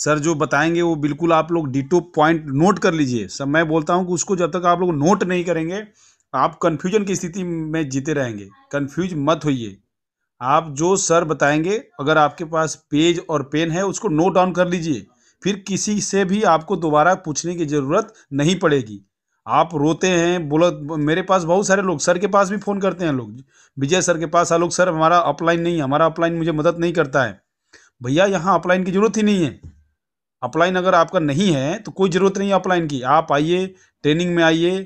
Sir जो बताएंगे वो बिल्कुल आप लोग डिटो पॉइंट नोट कर लीजिए। सब मैं बोलता हूँ कि उसको जब तक आप लोग नोट नहीं करेंगे आप कन्फ्यूजन की स्थिति में जीते रहेंगे। कन्फ्यूज मत होइए। आप जो सर बताएंगे अगर आपके पास पेज और पेन है उसको नोट डाउन कर लीजिए। फिर किसी से भी आपको दोबारा पूछने की ज़रूरत नहीं पड़ेगी। आप रोते हैं बोलो, मेरे पास बहुत सारे लोग सर के पास भी फ़ोन करते हैं लोग, विजय सर के पास आलोक सर हमारा अपलाइन नहीं है, हमारा अपलाइन मुझे मदद नहीं करता है। भैया यहाँ अपलाइन की ज़रूरत ही नहीं है। अपलाइन अगर आपका नहीं है तो कोई ज़रूरत नहीं है अपलाइन की। आप आइए, ट्रेनिंग में आइए,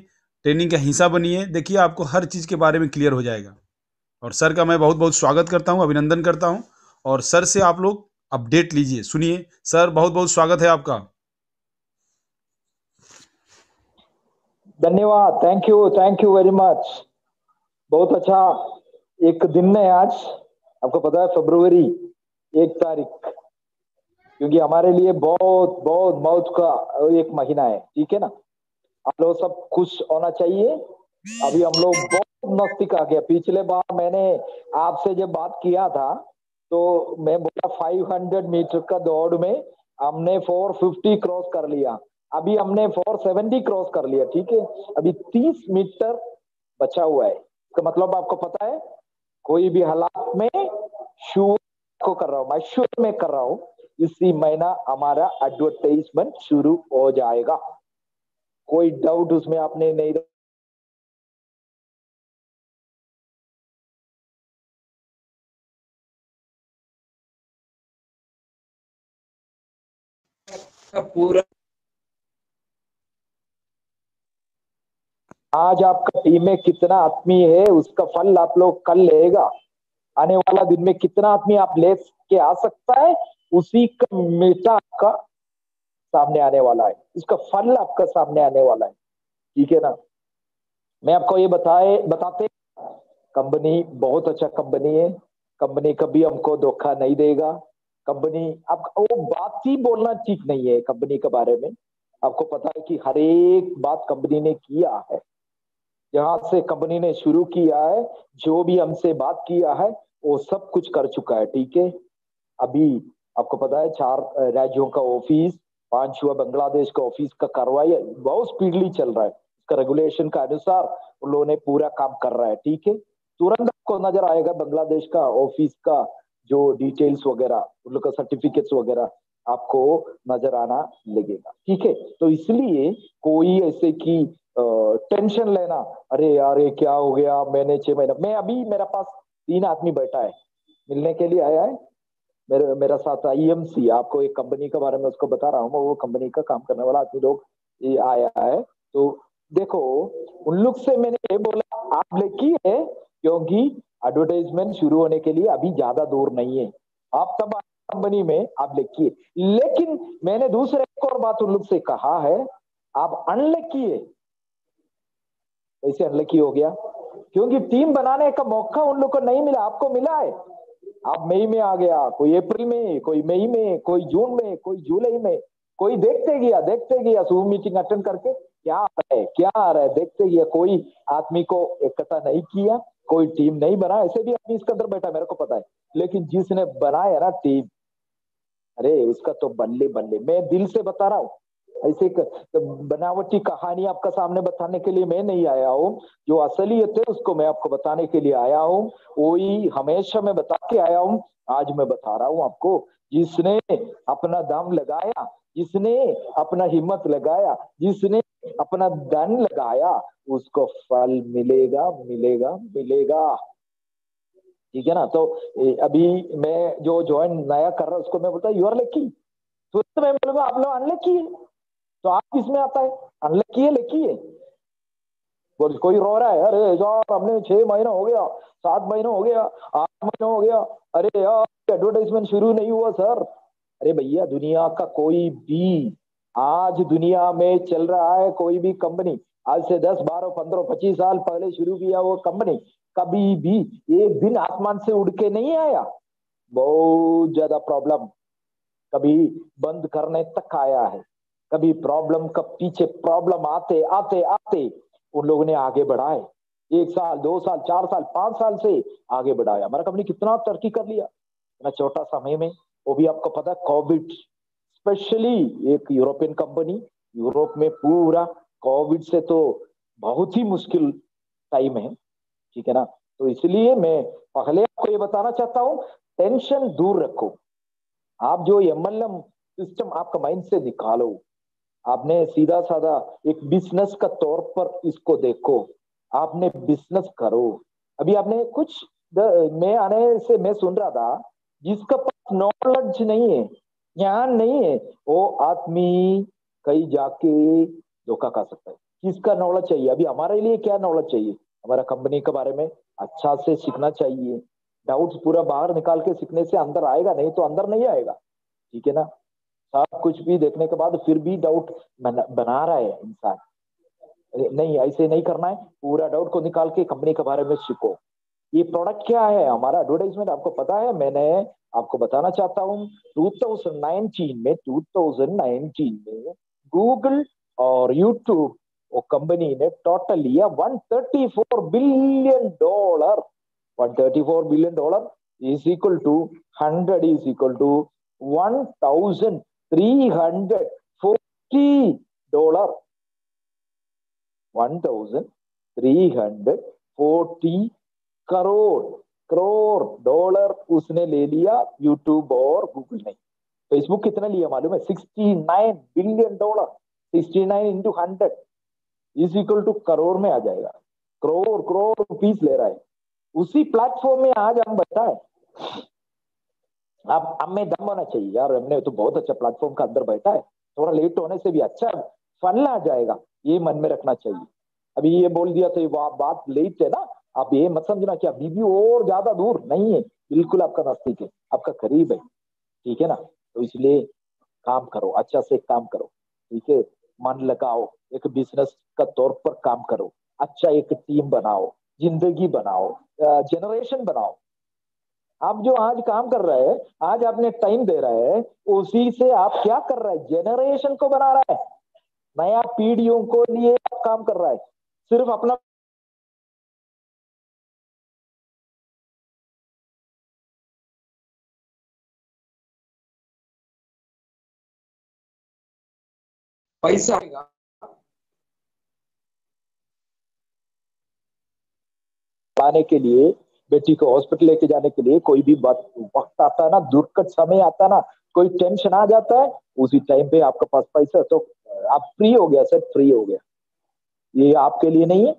ट्रेनिंग का हिस्सा बनिए, देखिए आपको हर चीज़ के बारे में क्लियर हो जाएगा। और सर का मैं बहुत बहुत स्वागत करता हूँ, अभिनंदन करता हूँ। और सर से आप लोग अपडेट लीजिए। सुनिए सर, बहुत बहुत स्वागत है आपका। धन्यवाद, थैंक यू वेरी मच। बहुत अच्छा एक दिन है आज। आपको पता है फरवरी 1 तारीख, क्योंकि हमारे लिए बहुत बहुत मौज का एक महीना है, ठीक है ना। आप लोग सब खुश होना चाहिए। अभी हम लोग बहुत नजदीक आ गया। पिछले बार मैंने आपसे जब बात किया था तो मैं बोला 500 मीटर का दौड़ में हमने 450 क्रॉस कर लिया। अभी हमने 470 क्रॉस कर लिया, ठीक है। अभी 30 मीटर बचा हुआ है। इसका मतलब आपको पता है, कोई भी हालात में श्योर को कर रहा हूं, मैं श्योर में कर रहा हूं, इसी महीना हमारा एडवर्टाइजमेंट शुरू हो जाएगा। कोई डाउट उसमें आपने नहीं। पूरा आज आपका टीम में कितना आदमी है उसका फल आप लोग कल लेगा। आने वाला दिन में कितना आदमी आप ले के आ सकता है, उसी का मीठा आपका सामने आने वाला है, उसका फल आपका सामने आने वाला है, ठीक है ना। मैं आपको ये बताते कंपनी बहुत अच्छा कंपनी है। कंपनी कभी हमको धोखा नहीं देगा। कंपनी आप वो बात ही बोलना ठीक नहीं है कंपनी के बारे में। आपको पता है कि हर एक बात कंपनी ने किया है। जहां से कंपनी ने शुरू किया है, जो भी हमसे बात किया है वो सब कुछ कर चुका है, ठीक है। अभी आपको पता है 4 राज्यों का ऑफिस, 5 हुआ बांग्लादेश का ऑफिस का कार्रवाई बहुत स्पीडली चल रहा है। इसका रेगुलेशन का अनुसार उन लोगों ने पूरा काम कर रहा है, ठीक है। तुरंत आपको नजर आएगा बांग्लादेश का ऑफिस का जो डिटेल्स वगैरह, उन लोग का सर्टिफिकेट्स वगैरह आपको नजर आना लगेगा, ठीक है। तो इसलिए कोई ऐसे की टेंशन लेना, अरे यार ये क्या हो गया, मैंने 6 महीना, मैं अभी मेरे पास 3 आदमी बैठा है, मिलने के लिए आया है। मेरा साथ IMC, आपको एक कंपनी के बारे में उसको बता रहा हूँ, वो कंपनी का काम करने वाला आदमी लोग ये आया है। तो देखो, उन लोग से मैंने ये बोला आप लिखिए, क्योंकि एडवर्टाइजमेंट शुरू होने के लिए अभी ज्यादा दूर नहीं है। आप तब कंपनी में आप लिखिए। लेकिन मैंने दूसरे एक और बात उन लोग से कहा है, आप अनलिखिए। ऐसे अनलकी हो गया क्योंकि टीम बनाने का मौका उन लोग को नहीं मिला, आपको मिला है। आप मई में आ गया, कोई अप्रैल में, कोई मई में, कोई जून में, कोई जुलाई में, कोई देखते गया जूम मीटिंग अटेंड करके क्या आ रहा है, क्या आ रहा है देखते गया। कोई आदमी को इकट्ठा नहीं किया, कोई टीम नहीं बना। ऐसे भी आदमी इसके अंदर बैठा मेरे को पता है, लेकिन जिसने बनाया ना टीम, अरे उसका तो बल्ले बल्ले। मैं दिल से बता रहा हूँ, ऐसे बनावटी कहानी आपका सामने बताने के लिए मैं नहीं आया हूँ। जो असलियत है उसको मैं आपको बताने के लिए आया हूँ। वही हमेशा मैं बता के आया हूँ, आज मैं बता रहा हूँ आपको। जिसने अपना दम लगाया, जिसने अपना हिम्मत लगाया, जिसने अपना धन लगाया, उसको फल मिलेगा मिलेगा मिलेगा, ठीक है ना। तो अभी मैं जो ज्वाइन नया कर रहा हूँ उसको मैं बोलता यू आर लकी, तो मैं बोलूंगा आप लोग अनलकी है। तो आप किसमें आता है, अनलकी है लकी है। बोल कोई रो रहा है, अरे यार हमने 6 महीना हो गया, 7 महीना हो गया, 8 महीना हो गया, अरे यार एडवर्टाइजमेंट शुरू नहीं हुआ सर। अरे भैया, दुनिया का कोई भी आज दुनिया में चल रहा है, कोई भी कंपनी आज से 10 12 15 25 साल पहले शुरू किया वो कंपनी कभी भी एक दिन आसमान से उड़ के नहीं आया। बहुत ज्यादा प्रॉब्लम कभी बंद करने तक आया है। कभी प्रॉब्लम का पीछे प्रॉब्लम आते आते आते उन लोगों ने आगे बढ़ाए। 1 साल 2 साल 4 साल 5 साल से आगे बढ़ाया। हमारा कंपनी कितना तरक्की कर लिया इतना छोटा समय में। वो भी आपको पता है कोविड स्पेशली एक यूरोपियन कंपनी, यूरोप में पूरा कोविड से तो बहुत ही मुश्किल टाइम है, ठीक है ना। तो इसलिए मैं पहले आपको ये बताना चाहता हूं, टेंशन दूर रखो। आप जो एमएलएम सिस्टम आपका माइंड से निकालो। आपने सीधा साधा एक बिजनेस का तौर पर इसको देखो, आपने बिजनेस करो। अभी आपने कुछ मैं आने से मैं सुन रहा था, जिसका पास नॉलेज नहीं है, ज्ञान नहीं है, वो आदमी कहीं जाके धोखा खा सकता है। किसका नॉलेज चाहिए? अभी हमारे लिए क्या नॉलेज चाहिए? हमारा कंपनी के बारे में अच्छा से सीखना चाहिए। डाउट्स पूरा बाहर निकाल के सीखने से अंदर आएगा, नहीं तो अंदर नहीं आएगा, ठीक है ना। सब कुछ भी देखने के बाद फिर भी डाउट बना रहा है इंसान। नहीं, ऐसे नहीं करना है, पूरा डाउट को निकाल के कंपनी के बारे में सीखो। ये प्रोडक्ट क्या है, हमारा एडवर्टाइजमेंट आपको पता है। मैंने आपको बताना चाहता हूँ, 2019 में गूगल और यूट्यूब वो कंपनी ने टोटल लिया $134 billion. $134 billion is equal to 100 is equal to $1340। $1340 crore dollar उसने ले लिया यूट्यूब और गूगल ने। फेसबुक कितना लिया मालूम है? $69 billion. 69 into 100 is equal to crore में आ जाएगा। करोड़ करोड़ रुपीस ले रहा है। उसी प्लेटफॉर्म में आज हम बैठा है। अब में दम होना चाहिए यार, हमने तो बहुत अच्छा प्लेटफॉर्म का अंदर बैठा है, थोड़ा लेट होने से भी अच्छा फल आ जाएगा, ये मन में रखना चाहिए। अभी ये बोल दिया तो ये बात लेट है ना, आप ये मत समझना कि अभी भी और ज्यादा दूर नहीं है, बिल्कुल आपका नजदीक है, आपका करीब है, ठीक है ना। तो इसलिए काम करो, अच्छा से काम करो, ठीक है। मन लगाओ, एक बिजनेस का तौर पर काम करो, अच्छा एक टीम बनाओ, जिंदगी बनाओ, जनरेशन बनाओ। आप जो आज काम कर रहे हैं, आज आपने टाइम दे रहे हैं, उसी से आप क्या कर रहे हैं? जनरेशन को बना रहा है, नया पीढ़ियों को लिए आप काम कर रहा है। सिर्फ अपना पैसा आएगा, लाने के लिए, बेटी को हॉस्पिटल लेके जाने के लिए, कोई भी वक्त आता है ना, दुर्घट समय आता है ना, कोई टेंशन आ जाता है, उसी टाइम पे आपके पास पैसा तो आप फ्री हो गया सर, फ्री हो गया। ये आपके लिए नहीं है,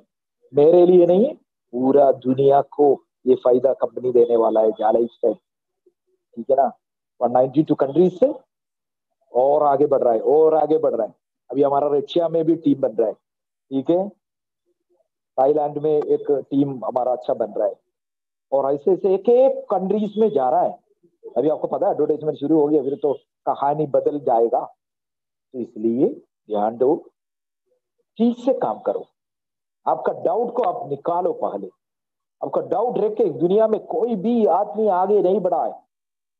मेरे लिए नहीं है, पूरा दुनिया को ये फायदा कंपनी देने वाला है जाला स्टाइल, ठीक है ना। 192 कंट्रीज से और आगे बढ़ रहा है, और आगे बढ़ रहा है। अभी हमारा रशिया में भी टीम बन रहा है, ठीक है। थाईलैंड में एक टीम हमारा अच्छा बन रहा है, और ऐसे ऐसे एक एक कंट्रीज में जा रहा है। अभी आपको पता है एडवर्टाइजमेंट शुरू हो गया, फिर तो कहानी बदल जाएगा। तो इसलिए ध्यान दो, ठीक से काम करो। आपका डाउट को आप निकालो पहले। आपका डाउट रख के दुनिया में कोई भी आदमी आगे नहीं बढ़ा है,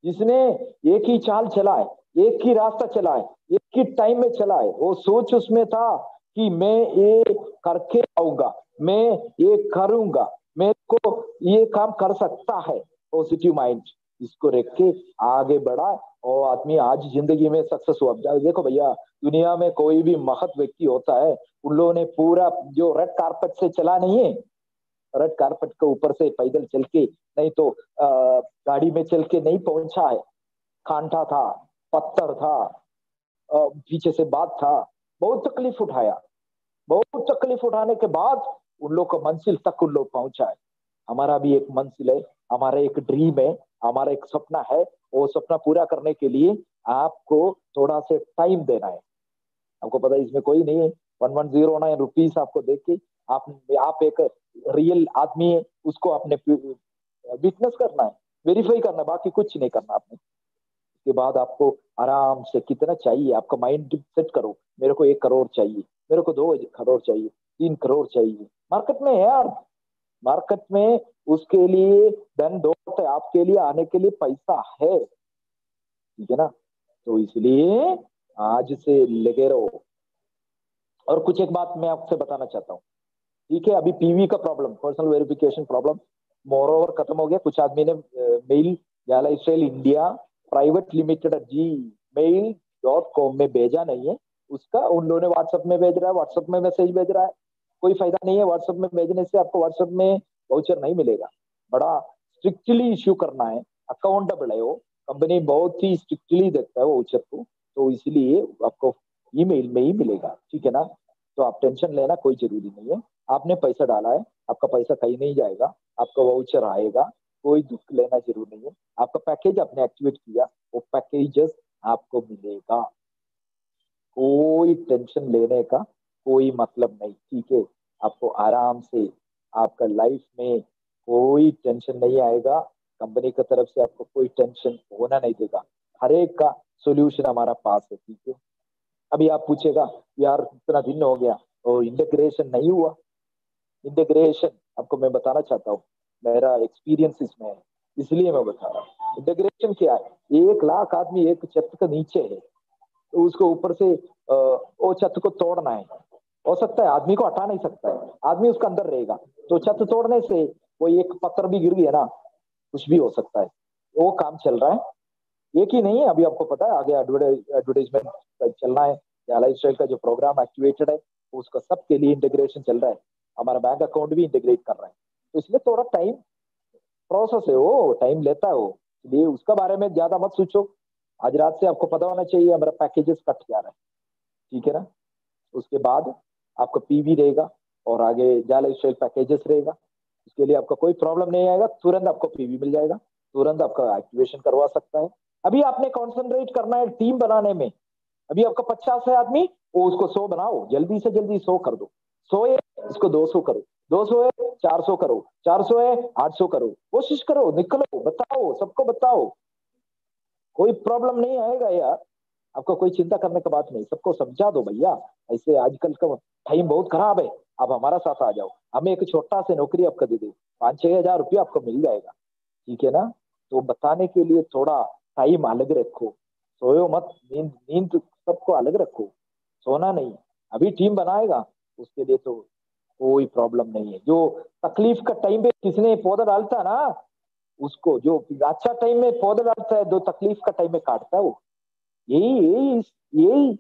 जिसने एक ही चाल चला है, एक ही रास्ता चला है, एक ही टाइम में चला है। वो सोच उसमें था कि मैं ये करके आऊंगा, मैं ये करूंगा, मेरे को ये काम कर सकता है। पॉजिटिव माइंड इसको रख के आगे बढ़ा, और आदमी आज जिंदगी में सक्सेस हुआ। देखो भैया, दुनिया में कोई भी महत व्यक्ति होता है, उन लोगों ने पूरा जो रेड कारपेट से चला नहीं है, रेड कारपेट के ऊपर से पैदल चल के नहीं तो गाड़ी में चल के नहीं पहुंचा है। कांटा था, पत्थर था, पीछे से बात था, बहुत तकलीफ उठाया, बहुत तकलीफ उठाने के बाद उन लोग को मंजिल तक उन लोग पहुंचा है। हमारा भी एक मंजिल है, हमारा एक ड्रीम है, हमारा एक सपना है। वो सपना पूरा करने के लिए आपको थोड़ा से टाइम देना है। आपको पता है इसमें कोई नहीं है, 1109 रुपीज आपको देख के आप एक रियल आदमी है, उसको आपने विटनेस करना है, वेरीफाई करना है, बाकी कुछ नहीं करना आपने। उसके बाद आपको आराम से कितना चाहिए आपका माइंड सेट करो। मेरे को 1 करोड़ चाहिए, मेरे को 2 करोड़ चाहिए, 3 करोड़ चाहिए। मार्केट में है यार, मार्केट में उसके लिए धन दौलत है, आपके लिए आने के लिए पैसा है, ठीक है ना। तो इसलिए आज से लगे रहो। और कुछ एक बात मैं आपसे बताना चाहता हूँ, ठीक है। अभी पीवी का problem, personal verification problem more over खत्म हो गया। कुछ आदमी ने मेल जाला इसराइल इंडिया प्राइवेट लिमिटेड जी .com में भेजा नहीं है, उसका उन लोगों ने व्हाट्सएप में भेज रहा है, व्हाट्सएप में मैसेज भेज रहा है, कोई फायदा नहीं है। व्हाट्सएप में भेजने से आपको व्हाट्सएप में वाउचर नहीं मिलेगा, बड़ा स्ट्रिक्टली इश्यू करना है, अकाउंटेबल है वो, कंपनी बहुत ही स्ट्रिक्टली देखता है वो वाउचर को, तो इसलिए आपको ईमेल में ही मिलेगा, ठीक है ना। तो आप टेंशन लेना कोई जरूरी नहीं है, आपने पैसा डाला है, आपका पैसा कहीं नहीं जाएगा, आपका वाउचर आएगा, कोई दुख लेना जरूरी नहीं है। आपका पैकेज आपने एक्टिवेट किया, वो पैकेजेस आपको मिलेगा, कोई टेंशन लेने का कोई मतलब नहीं, ठीक है। आपको आराम से आपका लाइफ में कोई टेंशन नहीं आएगा, कंपनी की तरफ से आपको कोई टेंशन होना नहीं देगा, हर एक का सोल्यूशन हमारा पास है, ठीक है। अभी आप पूछेगा यार इतना दिन हो गया और इंटीग्रेशन नहीं हुआ, इंटीग्रेशन आपको मैं बताना चाहता हूँ, मेरा एक्सपीरियंस इसमें है, इसलिए मैं बता रहा हूँ। इंटीग्रेशन क्या है, 1 लाख आदमी एक छत के नीचे है, तो उसको ऊपर से वो छत को तोड़ना है, हो सकता है आदमी को हटा नहीं सकता है, आदमी उसका अंदर रहेगा, तो छत तोड़ने से वो एक पत्थर भी गिर गया ना, कुछ भी हो सकता है, वो काम चल रहा है। एक ही नहीं है, अभी आपको पता है आगे एडवर्टाइजमेंट चलना है, या लाइफ स्टाइल का जो प्रोग्राम एक्टिवेटेड है उसका सबके लिए इंटीग्रेशन चल रहा है, हमारा बैंक अकाउंट भी इंटीग्रेट कर रहा है, तो इसलिए थोड़ा टाइम प्रोसेस है, वो टाइम लेता है वो, इसलिए उसका बारे में ज्यादा मत सोचो। आज रात से आपको पता होना चाहिए हमारा पैकेजेस कट जा रहा है, ठीक है ना। उसके बाद आपका पीवी रहेगा और आगे जाल स्टाइल पैकेजेस रहेगा, उसके लिए आपका कोई प्रॉब्लम नहीं आएगा, तुरंत आपको पीवी मिल जाएगा, तुरंत आपका एक्टिवेशन करवा सकता है। अभी आपने कॉन्सेंट्रेट करना है टीम बनाने में, अभी आपका 50 है आदमी, वो उसको 100 बनाओ, जल्दी से जल्दी 100 कर दो, 100 है इसको 200 करो, 200 है 400 करो, 400 है 800 करो, कोशिश करो, निकलो, बताओ, सबको बताओ, कोई प्रॉब्लम नहीं आएगा यार, आपको कोई चिंता करने की बात नहीं, सबको समझा दो भैया, ऐसे आजकल का टाइम बहुत खराब है, आप हमारा साथ आ जाओ, हमें एक छोटा सा नौकरी आपका दे दे, 5-6 हजार रुपया आपको मिल जाएगा, ठीक है ना। तो बताने के लिए थोड़ा टाइम अलग रखो, सोयो मत, नींद नींद सबको अलग रखो, सोना नहीं, अभी टीम बनाएगा उसके लिए तो कोई प्रॉब्लम नहीं है। जो तकलीफ का टाइम पे किसने पौधा डालता ना, उसको जो अच्छा टाइम में पौधा डालता है, दो तकलीफ का टाइम में काटता है वो, यही यही यही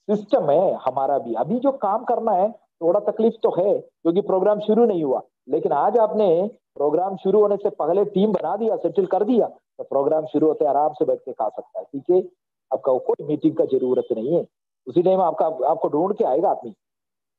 सिस्टम है हमारा भी। अभी जो काम करना है थोड़ा तकलीफ तो है क्योंकि प्रोग्राम शुरू नहीं हुआ, लेकिन आज आपने प्रोग्राम शुरू होने से पहले टीम बना दिया, सेटल कर दिया, तो प्रोग्राम शुरू होते आराम से बैठ के खा सकता है, ठीक है। आपका कोई मीटिंग का जरूरत नहीं है, उसी टाइम आपका आपको ढूंढ के आएगा आदमी,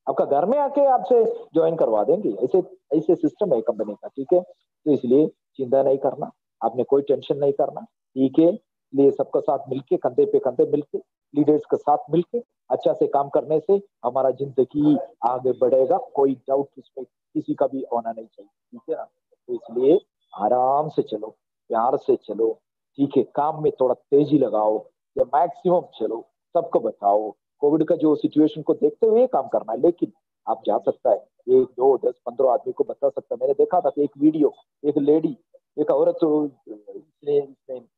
आपका घर में आके आपसे ज्वाइन करवा देंगे, ऐसे ऐसे सिस्टम है कंपनी का, ठीक है। तो इसलिए चिंता नहीं करना, आपने कोई टेंशन नहीं करना, ठीक है। इसलिए सबका साथ मिलके, कंधे पे कंधे मिलके, लीडर्स के साथ मिलके अच्छा से काम करने से हमारा जिंदगी आगे बढ़ेगा, कोई डाउट इसमें किसी का भी होना नहीं चाहिए, ठीक है ना। तो इसलिए आराम से चलो, प्यार से चलो, ठीक है, काम में थोड़ा तेजी लगाओ या मैक्सिमम चलो, सबको बताओ, कोविड का जो सिचुएशन को देखते हुए काम करना है, लेकिन आप जा सकता है 1, 2, 10, 15 आदमी को बता सकता है। मैंने देखा था कि एक वीडियो, एक लेडी, एक औरत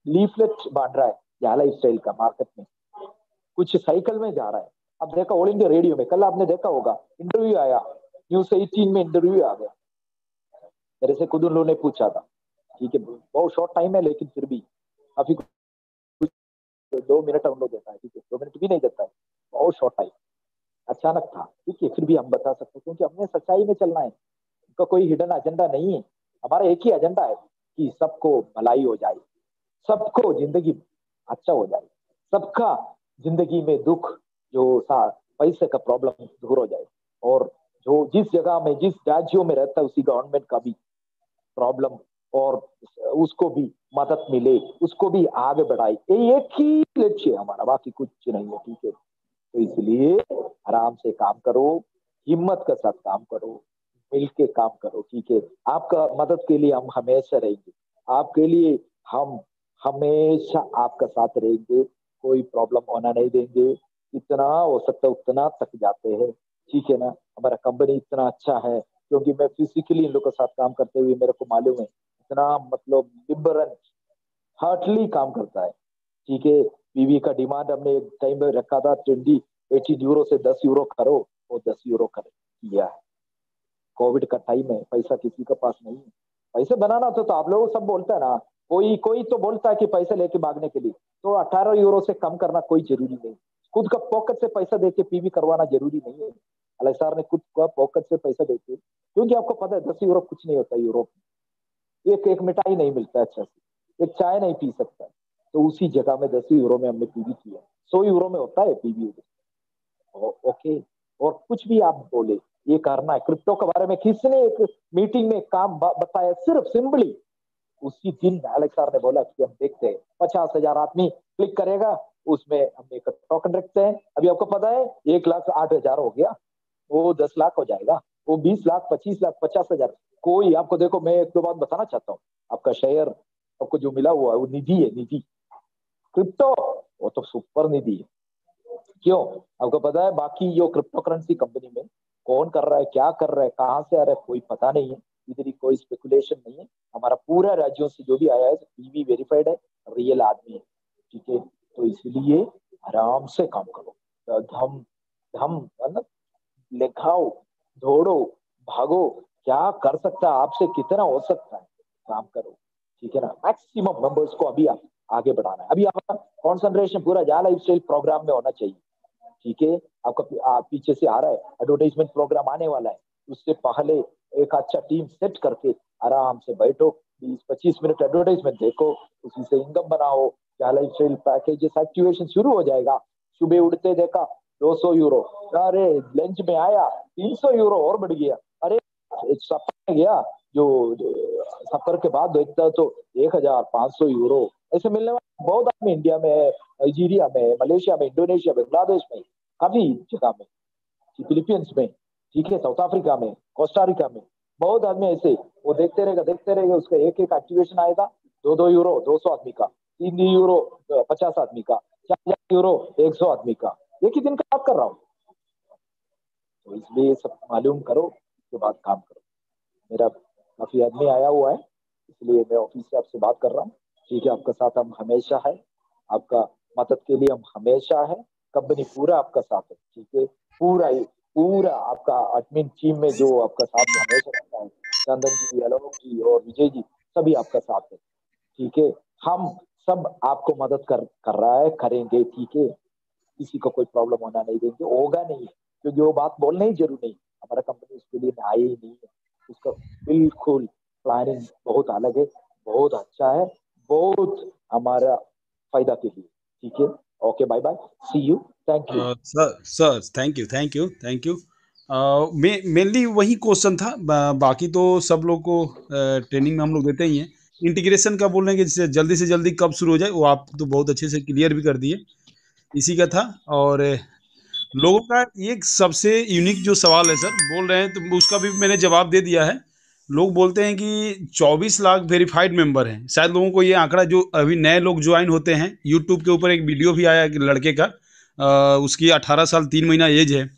लीफलेट बांट रहा है यहाँ लाइफ स्टाइल का मार्केट में, कुछ साइकिल में जा रहा है, अब देखा ऑल इंडिया रेडियो में, कल आपने देखा होगा इंटरव्यू आया, News 18 में इंटरव्यू आ गया, मेरे से खुद उन लोगों ने पूछा था, ठीक है, बहुत शॉर्ट टाइम है लेकिन फिर भी काफी 2 मिनट हम लोग देता है, ठीक है, 2 मिनट भी नहीं देता है, बहुत शॉर्ट टाइम, अचानक था, ठीक है, फिर भी हम बता सकते हैं क्योंकि हमने सच्चाई में चलना है, उनका कोई हिडन एजेंडा नहीं है, हमारा एक ही एजेंडा है कि सबको भलाई हो जाए, सबको जिंदगी अच्छा हो जाए, सबका जिंदगी में दुख जो पैसे का प्रॉब्लम दूर हो जाए, और जो जिस जगह में जिस राज्यों में रहता है उसी गवर्नमेंट का भी प्रॉब्लम और उसको भी मदद मिले, उसको भी आगे बढ़ाए, ये एक ही लक्ष्य है हमारा, बाकी कुछ नहीं है, ठीक है। तो इसलिए आराम से काम करो, हिम्मत के साथ काम करो, मिल के काम करो, ठीक है। आपका मदद के लिए हम हमेशा रहेंगे, आपके लिए हम हमेशा आपका साथ रहेंगे, कोई प्रॉब्लम होना नहीं देंगे, इतना हो सकता है उतना तक जाते हैं, ठीक है ना। हमारा कंपनी इतना अच्छा है क्योंकि मैं फिजिकली इन लोगों के साथ काम करते हुए मेरे को मालूम है, इतना मतलब लिबरल हार्टली काम करता है, ठीक है। पीवी का डिमांड हमने एक टाइम में रखा था 18 यूरो से 10 यूरो करो, वो 10 यूरो कर किया है। कोविड का टाइम है, पैसा किसी के पास नहीं है, पैसे बनाना तो आप लोग सब बोलते हैं ना, कोई कोई तो बोलता है कि पैसे लेके भागने के लिए, तो 18 यूरो से कम करना कोई जरूरी नहीं। खुद का पॉकेट से पैसा देके पीवी करवाना जरूरी नहीं है। अलेक्सार ने खुद का पॉकेट से पैसा देके, क्योंकि आपको पता है 10 यूरो कुछ नहीं होता यूरोप में, एक एक मिठाई नहीं मिलता अच्छा से, एक चाय नहीं पी सकता, तो उसी जगह में 10 यूरो में हमने पीवी किया। 100 यूरो में होता है पीवी। ओके, और कुछ भी आप बोले, ये करना है क्रिप्टो के बारे में किसने एक मीटिंग में काम बताया, सिर्फ सिंपली उसी दिन अलेक्सार ने बोला कि हम देखते हैं 50,000 आदमी क्लिक करेगा, उसमें हम एक टोकन रखते हैं। अभी आपको पता है 1,08,000 हो गया, वो 10 लाख हो जाएगा, वो 20 लाख, 25 लाख, 50,000। कोई आपको, देखो मैं एक दो बात बताना चाहता हूँ, आपका शेयर आपको जो मिला हुआ है वो निधि है, निधि क्रिप्टो, वो तो सुपर निधि है। क्यों? आपको पता है बाकी जो क्रिप्टो करेंसी कंपनी में कौन कर रहा है, क्या कर रहा है, कहाँ से आ रहा है, कोई पता नहीं है, इधर ही कोई स्पेकुलेशन नहीं है। हमारा पूरा राज्यों से जो भी आया है पीवी वेरीफाइड है, रियल आदमी है, ठीक है। तो इसलिए आराम से काम करो, धम धम मतलब लिखाओ, दौड़ो, भागो, क्या कर सकता है आपसे, कितना हो सकता है काम करो, ठीक है ना। मैक्सिमम मेंबर्स को अभी आप आगे बढ़ाना है। अभी आपका कॉन्सेंट्रेशन पूरा जा लाइफ स्टाइल प्रोग्राम में होना चाहिए, ठीक है। आपका पीछे से आ रहा है एडवर्टाइजमेंट प्रोग्राम आने वाला है, उससे पहले एक अच्छा टीम सेट करके आराम से बैठो, 20-25 मिनट एडवर्टाइजमेंट देखो, उसी से इनकम बनाओ, लाइफ स्टाइल पैकेजेस एक्टिवेशन शुरू हो जाएगा। सुबह उठते देखा 200 यूरो, अरे लंच में आया 300 यूरो और बढ़ गया, अरे सफर में गया, जो सफर के बाद देखता तो 1,500 यूरो ऐसे मिलने वाले बहुत आदमी इंडिया में, नाइजीरिया में, मलेशिया में, इंडोनेशिया में, बांग्लादेश में, काफी जगह में, फिलीपींस में, ठीक है, साउथ अफ्रीका में, कोस्टारिका में, बहुत आदमी ऐसे वो देखते रहेगा, उसका एक एक एक्टिवेशन आएगा, 2-2 यूरो 200 आदमी का, 3 यूरो 50 आदमी का, 4 यूरो 100 आदमी का, एक ही दिन का बात कर रहा हूँ। तो इसलिए ये सब मालूम करो, उसके बाद काम करो। मेरा काफी आदमी आया हुआ है, इसलिए मैं ऑफिस से आपसे बात कर रहा हूँ, ठीक है। आपका साथ हम हमेशा है, आपका मदद के लिए हम हमेशा है, कंपनी पूरा आपका साथ है, ठीक है। पूरा ही पूरा आपका एडमिन टीम में जो आपका साथ में हमेशा रहता है, चंदन जी, अलोक जी और विजय जी, सभी आपका साथ है, ठीक है। हम सब आपको मदद कर रहा है, करेंगे, ठीक है। किसी को कोई प्रॉब्लम होना नहीं देंगे, होगा नहीं, क्योंकि वो बात बोलना ही जरूरी नहीं, हमारा कंपनी उसके लिए आई ही नहीं है। उसका बिल्कुल प्लानिंग बहुत अलग है, बहुत अच्छा है, बहुत हमारा फायदा के लिए, ठीक है। Okay, bye bye, see you, thank you. Sir sir thank you, thank you, thank you. Mainly वही क्वेश्चन था, बाकी तो सब लोग को ट्रेनिंग में हम लोग देते ही हैं। इंटीग्रेशन का बोल रहे हैं कि जैसे जल्दी से जल्दी कब शुरू हो जाए, वो आप तो बहुत अच्छे से क्लियर भी कर दिए, इसी का था। और लोगों का एक सबसे यूनिक जो सवाल है सर, बोल रहे हैं तो उसका भी मैंने जवाब दे दिया है। लोग बोलते हैं कि 24 लाख वेरीफाइड मेंबर हैं, शायद लोगों को ये आंकड़ा, जो अभी नए लोग ज्वाइन होते हैं, यूट्यूब के ऊपर एक वीडियो भी आया कि लड़के का, उसकी 18 साल 3 महीना एज है,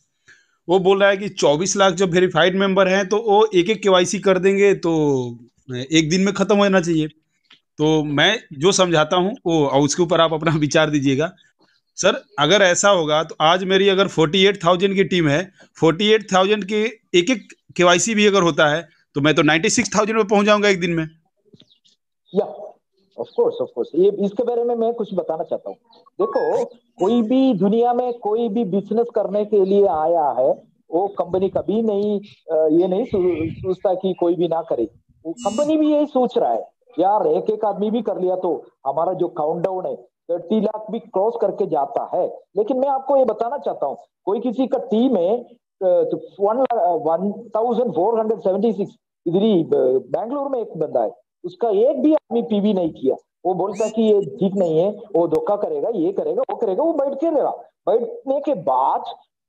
वो बोल रहा है कि 24 लाख जब वेरीफाइड मेंबर हैं तो वो एक एक केवाईसी कर देंगे तो एक दिन में खत्म होना चाहिए। तो मैं जो समझाता हूँ वो, और उसके ऊपर आप अपना विचार दीजिएगा। सर अगर ऐसा होगा तो आज मेरी अगर 48,000 की टीम है, 48,000 के एक एक केवाईसी भी अगर होता है तो मैं तो 96,000 में पहुंच जाऊंगा एक दिन में। या ऑफ कोर्स ये इसके बारे में मैं कुछ बताना चाहता हूँ। देखो, कोई भी दुनिया में कोई भी बिजनेस करने के लिए आया है, वो कंपनी कभी नहीं ये नहीं सोचता कि कोई भी ना करे। वो कंपनी भी यही सोच रहा है, यार एक एक आदमी भी कर लिया तो हमारा जो काउंटडाउन है 30 लाख भी क्रॉस करके जाता है। लेकिन मैं आपको ये बताना चाहता हूँ, कोई किसी का टीम है 1476, इधर ही बैंगलोर में एक बंदा है, उसका एक भी आदमी पीवी नहीं किया। वो बोलता कि ये ठीक नहीं है, वो धोखा करेगा, ये करेगा, वो करेगा, वो बैठ के रहेगा। बैठने के बाद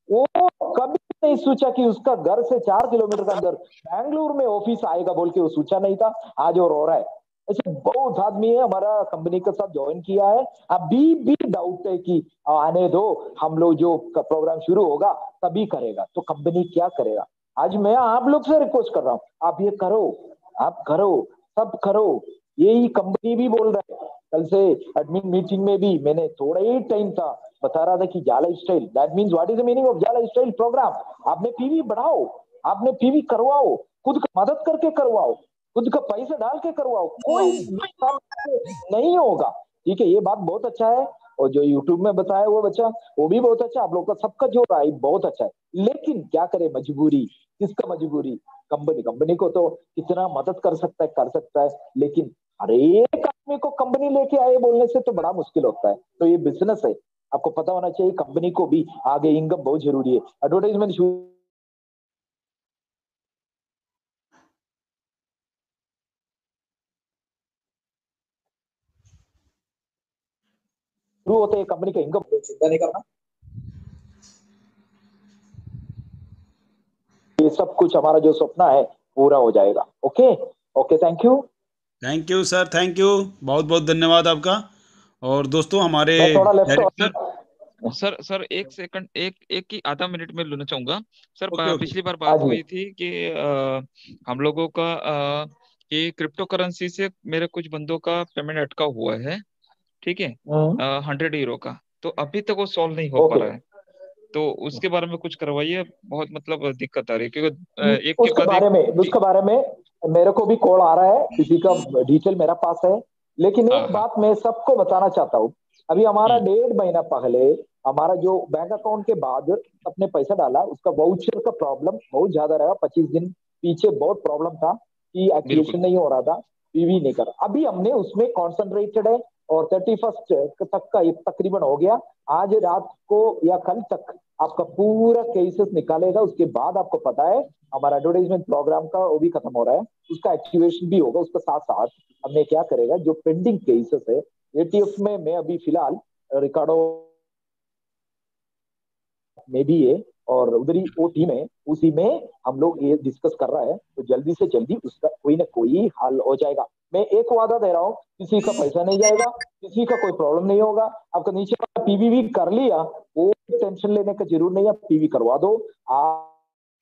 वो कभी नहीं सोचा कि उसका घर से 4 किलोमीटर के अंदर बैंगलोर में ऑफिस आएगा, बोल के वो सोचा नहीं था। आज और हो रहा है। ऐसे बहुत आदमी है हमारा कंपनी के साथ ज्वाइन किया है, अभी भी डाउट है कि आने दो, हम लोग जो प्रोग्राम शुरू होगा तभी करेगा, तो कंपनी क्या करेगा। आज मैं आप लोग से रिक्वेस्ट कर रहा हूँ, आप ये करो, आप करो, सब करो। यही कंपनी भी बोल रहा है, कल से एडमिन मीटिंग में भी मैंने थोड़ा ही टाइम था, बता रहा था कि जाला style, that means what is the meaning of जाला स्टाइल प्रोग्राम। आपने पीवी बढ़ाओ, आपने पीवी करवाओ, खुद का मदद करके करवाओ, खुद का पैसा डाल के करवाओ, कोई नुकसान नहीं होगा। ठीक है, ये बात बहुत अच्छा है। और जो यूट्यूब में बताया वो बच्चा, वो भी बहुत अच्छा, आप लोग का सबका जो राय बहुत अच्छा है। लेकिन क्या करे, मजबूरी, किसका मजबूरी? कंपनी, कंपनी को तो कितना मदद कर सकता है, लेकिन हर एक आदमी को कंपनी लेके आए बोलने से तो बड़ा मुश्किल होता है। तो ये बिजनेस है, आपको पता होना चाहिए, कंपनी को भी आगे इनकम बहुत जरूरी है। एडवर्टाइजमेंट शुरू होते हैं, कंपनी का इनकम, चिंता नहीं करना, ये सब कुछ हमारा जो सपना है पूरा हो जाएगा। Okay, okay, thank you sir, thank you, बहुत बहुत धन्यवाद आपका। और दोस्तों हमारे मैं थोड़ा लेफ्ट। सर सर सर एक सेकंड, एक एक ही आधा मिनट में लेना चाहूंगा सर। Okay okay. पिछली बार हाँ बात जी। हुई थी कि हम लोगों का कि क्रिप्टो करेंसी से मेरे कुछ बंदों का पेमेंट अटका हुआ है, ठीक है, 100 यूरो का। तो अभी तक वो सॉल्व नहीं हो पा ओके, रहा है। तो उसके बारे में कुछ करवाइए, बहुत मतलब दिक्कत आ रही है, क्योंकि एक के उसके बाद एक। बारे में, उसके बारे में मेरे को भी कॉल आ रहा है, किसी का डिटेल मेरा पास है। लेकिन हाँ एक हाँ। बात मैं सबको बताना चाहता हूँ, अभी हमारा हम्म। 1.5 महीना पहले हमारा जो बैंक अकाउंट के बाद अपने पैसा डाला, उसका वाउचर का प्रॉब्लम बहुत ज्यादा रहा। 25 दिन पीछे बहुत प्रॉब्लम था कि बिल्कुल। एक्टिवेशन नहीं हो रहा था, पीवी नहीं कर। अभी हमने उसमें कॉन्सेंट्रेटेड है, और 31 तक का तकरीबन हो गया। आज रात को या कल तक आपका पूरा केसेस निकालेगा। उसके बाद आपको पता है हमारा एडवर्टाइजमेंट प्रोग्राम का वो भी खत्म हो रहा है, उसका एक्टिवेशन भी होगा। उसके साथ साथ हमने क्या करेगा, जो पेंडिंग केसेस है एटीएफ में, मैं अभी फिलहाल रिकॉर्डो में भी है, और उधर ही वो टीम है, उसी में हम लोग ये डिस्कस कर रहा है। तो जल्दी से जल्दी उसका कोई ना कोई हल हो जाएगा। मैं एक वादा दे रहा हूँ, किसी का पैसा नहीं जाएगा, किसी का कोई प्रॉब्लम नहीं होगा। आपका नीचे पीवी कर लिया, वो टेंशन लेने का जरूर नहीं है, पीवी करवा दो।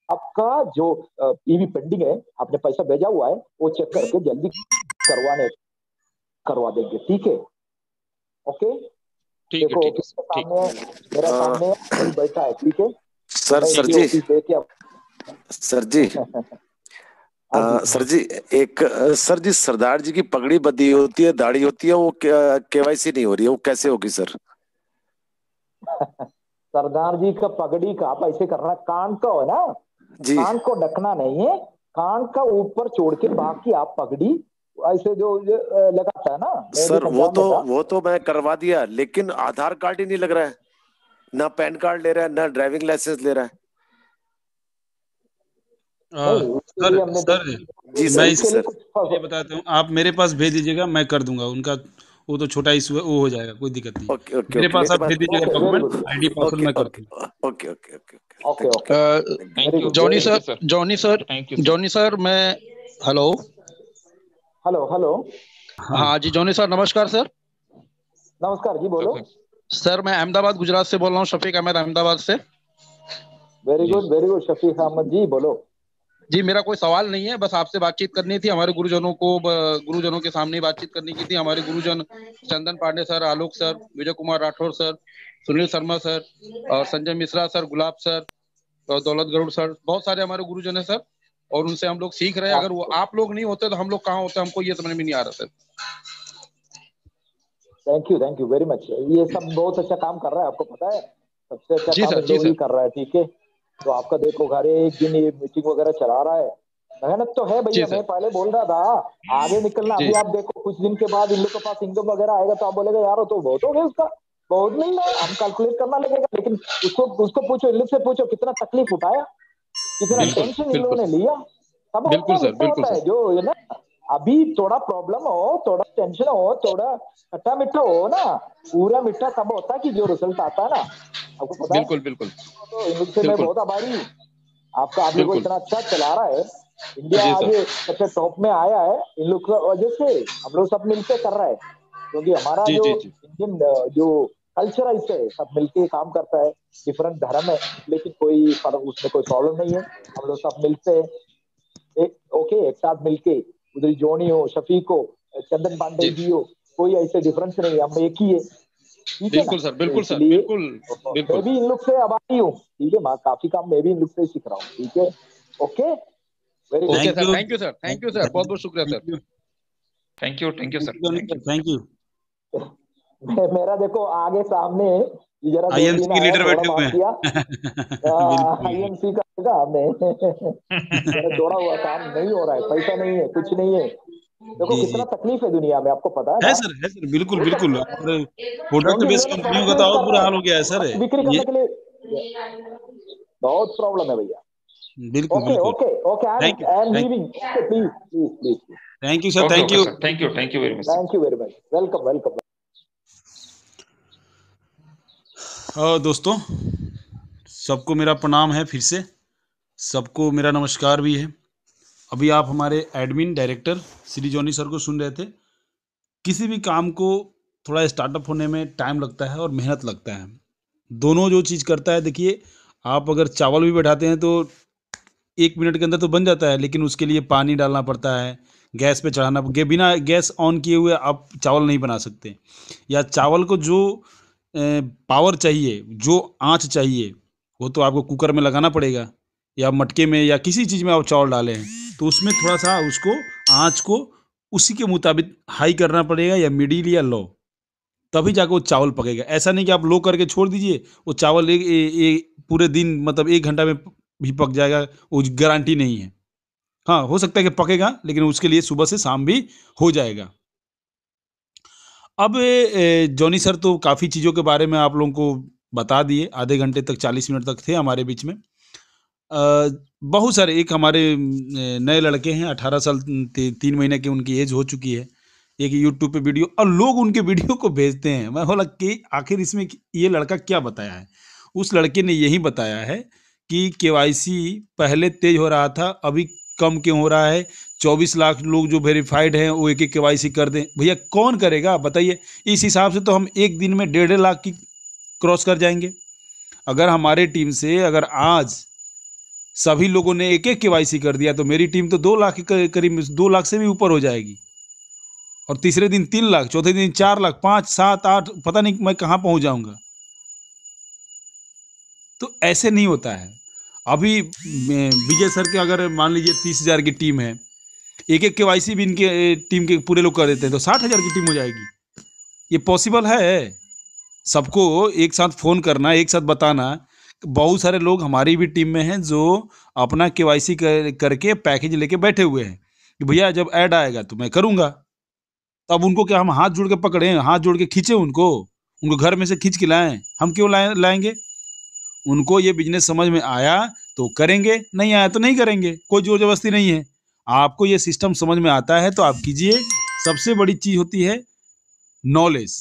आपका जो पीवी पेंडिंग है, आपने पैसा भेजा हुआ है, वो चेक करके जल्दी करवा देंगे। ठीक है, ओके। ठीक है देखो ठीक है ऑफिस सर, के ठीक। सामने, मेरा सामने अभी बैठा है, ठीक है। तो सर मैं सर इसकी जी, ऑफिस देख के सर जी, हाँ जी। सर जी, एक सर जी, सरदार जी की पगड़ी बंधी होती है, दाढ़ी होती है, वो केवाईसी नहीं हो रही है, वो कैसे होगी सर? सरदार जी का पगड़ी का आप ऐसे करना, कान का हो ना, जी कान को ढकना नहीं है, कान का ऊपर छोड़ के बाकी आप पगड़ी ऐसे जो लगाता है ना, मैं भी सर, पंजाब में था। वो तो मैं करवा दिया, लेकिन आधार कार्ड ही नहीं लग रहा है, ना पैन कार्ड ले रहा है, ना ड्राइविंग लाइसेंस ले रहा है। नहीं, उसके सर लिए हमने सर जी मैं सर, जी उसके लिए सर। कुछ ये बताता हूँ, आप मेरे पास भेज दीजिएगा, मैं कर दूंगा उनका। वो तो छोटा इशू है, वो हो जाएगा, कोई दिक्कत नहीं। ओके ओके मेरे ओके, पास मेरे आप पास। भेज दीजिएगा okay, very document, good, ID password okay मैं कर ओके दूंगा। Okay okay okay okay, okay thank okay, thank very you, good, Johnny very thank good. You sir, sir, Johnny sir, thank you sir. Johnny sir, मैं hello. Hello, hello, हाँ हाँ जी, Johnny sir, नमस्कार sir. नमस्कार जी, बोलो। Sir मैं अहमदाबाद गुजरात से बोल रहा हूँ, शफीक अहमद अहमदाबाद से। जी वेरी गुड शफीक अहमद जी, बोलो। जी मेरा कोई सवाल नहीं है, बस आपसे बातचीत करनी थी। हमारे गुरुजनों को गुरुजनों के सामने ही बातचीत करनी की थी। हमारे गुरुजन चंदन पांडे सर, आलोक sir, Vijay Kumar Rathore sir, Sunil Sharma sir, और संजय मिश्रा सर, गुलाब सर, और दौलत गरुड़ सर, बहुत सारे हमारे गुरुजन है सर। और उनसे हम लोग सीख रहे हैं। अगर वो आप लोग नहीं होते तो हम लोग कहाँ होते, हमको ये समझ में नहीं आ रहा sir. Thank you very much. ये सब बहुत अच्छा काम कर रहा है, आपको पता है, सबसे अच्छा जी काम सर, इन जी लोग ही सर। कर रहा है। ठीक है, तो आपका देखो हर एक दिन ये मीटिंग वगैरह चला रहा है, मेहनत तो है जी भैया। मैं सर। पहले बोल रहा था आगे निकलना, जी अभी आप देखो कुछ दिन के बाद इन लोग के पास इनकम वगैरह आएगा, तो आप बोलेगा यार वो तो बहुत हो गया उसका, बहुत मिल रहा है, हम कैलकुलेट करना लगेगा। लेकिन उसको उसको पूछो, इन लोग से पूछो कितना तकलीफ उठाया, कितना बिल्कुल टेंशन इन लोगों बिल्कुल ने लिया। सब होता बिल्कुल है, सर, मिलता बिल्कुल होता है सर। जो है ना। अभी थोड़ा प्रॉब्लम हो, थोड़ा टेंशन हो, थोड़ा खट्टा मीठा हो ना, पूरा मीठा तब होता है कि जो रिजल्ट आता है ना, आपको पता है। बिल्कुल बिल्कुल तो इन लोग से मैं बिल्कुल बहुत आभारी हूँ। आपका, आप लोग को बिल्कुल। इतना अच्छा चला रहा है, इंडिया जी आज सर। सबसे टॉप में आया है इन लोग की वजह से। हम लोग सब मिलके कर रहे हैं, क्योंकि हमारा जी जो जी जी। इंडियन जो कल्चर है, इससे सब मिलके काम करता है। डिफरेंट धर्म है, लेकिन कोई फर्क उसमें कोई प्रॉब्लम नहीं है। हम लोग सब मिलते हैं, एक ओके, एक साथ मिलके, उधर जोनी हो, शफीक हो, चंदन पांडे जी जी हो, कोई ऐसे डिफरेंस नहीं है, हम एक ही है। ठीक है ना, बिल्कुल सर, तो बिल्कुल सर, इसलिए बिल्कुल मैं बिल्कुल। भी इन लोग से आभारी हूँ। ठीक है, मैं काफी काम मैं भी इन लोग से सीख रहा हूँ। ठीक है, okay, very okay thank sir, you, thank you sir, thank you sir, बहुत बहुत शुक्रिया sir. Thank you thank you sir, thank you. Thank you. मेरा देखो आगे सामने ये जरा 2 आईएमसी दिन के आया, लीडर थोड़ा बैठे हुए बात किया। हैं। बिल्कुल आईएमसी का देखा हमने। जरा जोड़ा हुआ काम नहीं हो रहा है, पैसा नहीं है, कुछ नहीं है। देखो जी कितना जी तकलीफ है दुनिया में, आपको पता है ना। है सर बिल्कुल वो सब बिल्कुल। और प्रोडक्ट क्योंकि इन बेस्ड लोग कंपनियों प्रोडक्ट का तो यूज और कर बुरा रहे हाल हो गया है हैं, सर। बस बिक्री ये करने के लिए बहुत प्रॉब्लम है भैया। बिल्कुल ओके बिल्कुल। Okay okay, I thank you am thank leaving. Okay, please please please, thank you sir, okay thank okay you. Sir, thank you very much sir. Thank you very much, welcome welcome. दोस्तों, सबको मेरा प्रणाम है फिर से, सबको मेरा नमस्कार भी है। अभी आप हमारे admin director Shri Johnny sir को सुन रहे थे। किसी भी काम को थोड़ा स्टार्टअप होने में टाइम लगता है और मेहनत लगता है। दोनों जो चीज़ करता है, देखिए आप अगर चावल भी बैठाते हैं तो 1 मिनट के अंदर तो बन जाता है, लेकिन उसके लिए पानी डालना पड़ता है, गैस पे चढ़ाना, बिना गैस ऑन किए हुए आप चावल नहीं बना सकते। या चावल को जो पावर चाहिए, जो आँच चाहिए, वो तो आपको कुकर में लगाना पड़ेगा, या मटके में, या किसी चीज़ में आप चावल डालें हैं तो उसमें थोड़ा सा उसको आँच को उसी के मुताबिक हाई करना पड़ेगा, या मिडिल या लो, तभी जाके वो चावल पकेगा। ऐसा नहीं कि आप लो करके छोड़ दीजिए, वो चावल पूरे दिन मतलब 1 घंटा में भी पक जाएगा, वो गारंटी नहीं है। हाँ, हो सकता है कि पकेगा, लेकिन उसके लिए सुबह से शाम भी हो जाएगा। अब जॉनी सर तो काफ़ी चीज़ों के बारे में आप लोगों को बता दिए, आधे घंटे तक 40 मिनट तक थे हमारे बीच में। बहुत सारे, एक हमारे नए लड़के हैं, 18 साल 3 महीने की उनकी एज हो चुकी है। एक यूट्यूब पे वीडियो, और लोग उनके वीडियो को भेजते हैं। मैं बोला कि आखिर इसमें ये लड़का क्या बताया है। उस लड़के ने यही बताया है कि केवाईसी पहले तेज हो रहा था, अभी कम क्यों हो रहा है। 24 लाख लोग जो वेरीफाइड हैं वो एक केवाईसी कर दें। भैया कौन करेगा बताइए। इस हिसाब से तो हम एक दिन में 1.5 लाख की क्रॉस कर जाएंगे। अगर हमारे टीम से अगर आज सभी लोगों ने एक केवाईसी कर दिया तो मेरी टीम तो 2 लाख के करीब, 2 लाख से भी ऊपर हो जाएगी। और तीसरे दिन 3 लाख, चौथे दिन 4 लाख, 5, 7, 8, पता नहीं मैं कहाँ पहुंच जाऊंगा। तो ऐसे नहीं होता है। अभी विजय सर के अगर मान लीजिए 30,000 की टीम है, एक केवाईसी भी इनके टीम के पूरे लोग कर देते हैं तो 60,000 की टीम हो जाएगी। ये पॉसिबल है। सबको एक साथ फोन करना, एक साथ बताना। बहुत सारे लोग हमारी भी टीम में हैं जो अपना केवाईसी करके पैकेज लेके बैठे हुए हैं कि भैया जब ऐड आएगा तो मैं करूंगा। तब उनको क्या हम हाथ जोड़ के पकड़े, हाथ जोड़ के खींचे उनको घर में से खींच के लाएं? हम क्यों लाएंगे? उनको ये बिजनेस समझ में आया तो करेंगे, नहीं आया तो नहीं करेंगे। कोई जोर जबरदस्ती नहीं है। आपको ये सिस्टम समझ में आता है तो आप कीजिए। सबसे बड़ी चीज होती है नॉलेज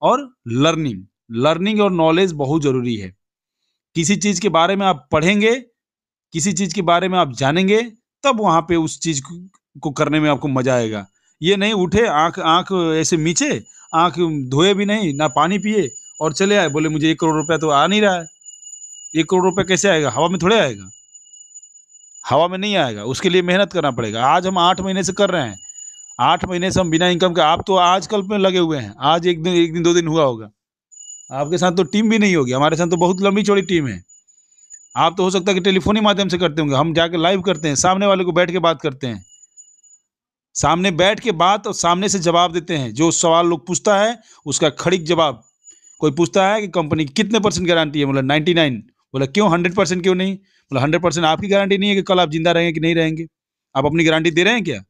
और लर्निंग। लर्निंग और नॉलेज बहुत जरूरी है। किसी चीज के बारे में आप पढ़ेंगे, किसी चीज के बारे में आप जानेंगे, तब वहां पे उस चीज को करने में आपको मजा आएगा। ये नहीं उठे आंख आंख ऐसे नीचे, आंख धोए भी नहीं, ना पानी पिए और चले आए, बोले मुझे 1 करोड़ रुपया तो आ नहीं रहा है। 1 करोड़ रुपया कैसे आएगा? हवा में थोड़े आएगा, हवा में नहीं आएगा। उसके लिए मेहनत करना पड़ेगा। आज हम 8 महीने से कर रहे हैं, 8 महीने से हम बिना इनकम के, आप तो आजकल में लगे हुए हैं, आज एक दिन 2 दिन हुआ होगा। आपके साथ तो टीम भी नहीं होगी, हमारे साथ तो बहुत लंबी चौड़ी टीम है। आप तो हो सकता है कि टेलीफोनी माध्यम से करते होंगे, हम जाके लाइव करते हैं, सामने वाले को बैठ के बात करते हैं, सामने बैठ के बात और सामने से जवाब देते हैं। जो सवाल लोग पूछता है उसका खड़िक जवाब। कोई पूछता है कि कंपनी कितने % गारंटी है, बोला 99। बोला क्यों 100% क्यों नहीं? बोला 100% आपकी गारंटी नहीं है कि कल आप जिंदा रहेंगे कि नहीं रहेंगे। आप अपनी गारंटी दे रहे हैं क्या?